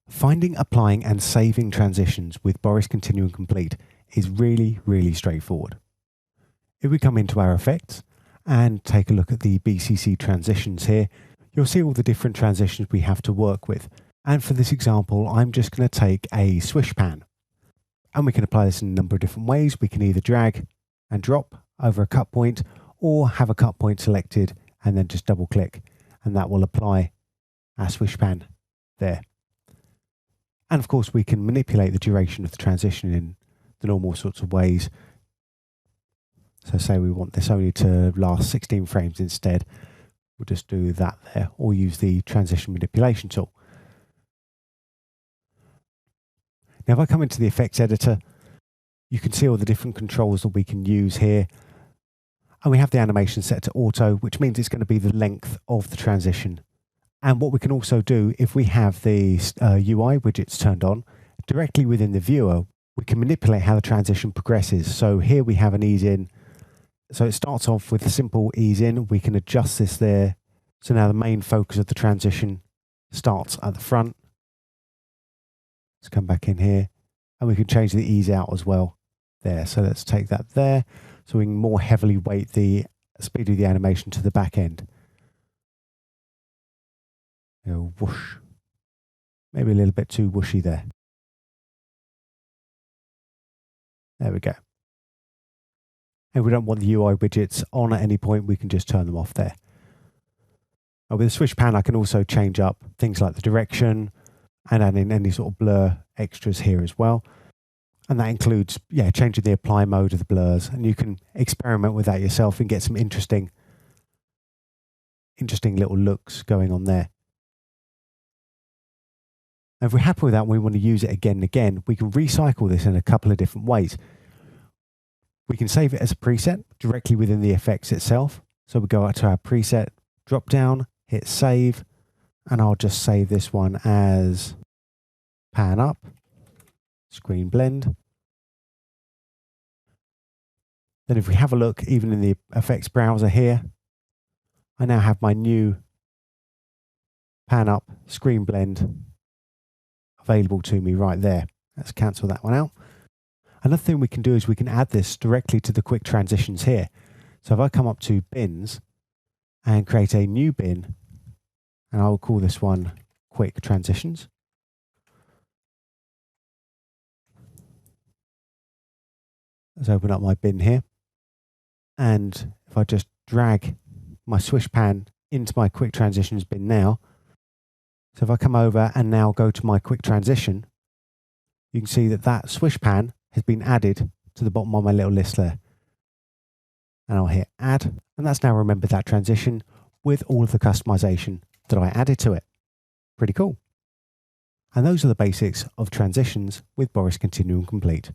Finding, applying and saving transitions with Boris Continuum Complete is really straightforward. If we come into our effects and take a look at the BCC Transitions here, you'll see all the different transitions we have to work with. And for this example, I'm just going to take a swish pan. And we can apply this in a number of different ways. We can either drag and drop over a cut point or have a cut point selected and then just double click. And that will apply our swish pan there. And of course, we can manipulate the duration of the transition in the normal sorts of ways. So say we want this only to last 16 frames instead. We'll just do that there, or use the transition manipulation tool. Now, if I come into the effects editor, you can see all the different controls that we can use here. And we have the animation set to auto, which means it's going to be the length of the transition. And what we can also do, if we have the UI widgets turned on, directly within the viewer, we can manipulate how the transition progresses. So here we have an ease in. So it starts off with a simple ease in. We can adjust this there. So now the main focus of the transition starts at the front. Let's come back in here and we can change the ease out as well there. So let's take that there. So we can more heavily weight the speed of the animation to the back end. Whoosh. Maybe a little bit too whooshy there. There we go. And we don't want the UI widgets on at any point, we can just turn them off there. With the switch pan, I can also change up things like the direction and add in any sort of blur extras here as well. And that includes, changing the apply mode of the blurs. And you can experiment with that yourself and get some interesting little looks going on there. And if we're happy with that and we want to use it again and again, we can recycle this in a couple of different ways. We can save it as a preset directly within the effects itself. So we go out to our preset, drop down, hit save, and I'll just save this one as pan up, screen blend. Then if we have a look, even in the effects browser here, I now have my new pan up, screen blend available to me right there. Let's cancel that one out. Another thing we can do is we can add this directly to the quick transitions here. So if I come up to bins and create a new bin, and I'll call this one quick transitions. Let's open up my bin here. And if I just drag my swish pan into my quick transitions bin now, so if I come over and now go to my quick transition, you can see that that swish pan has been added to the bottom of my little list there. And I'll hit add, and that's now remembered that transition with all of the customization that I added to it. Pretty cool. And those are the basics of transitions with Boris Continuum Complete.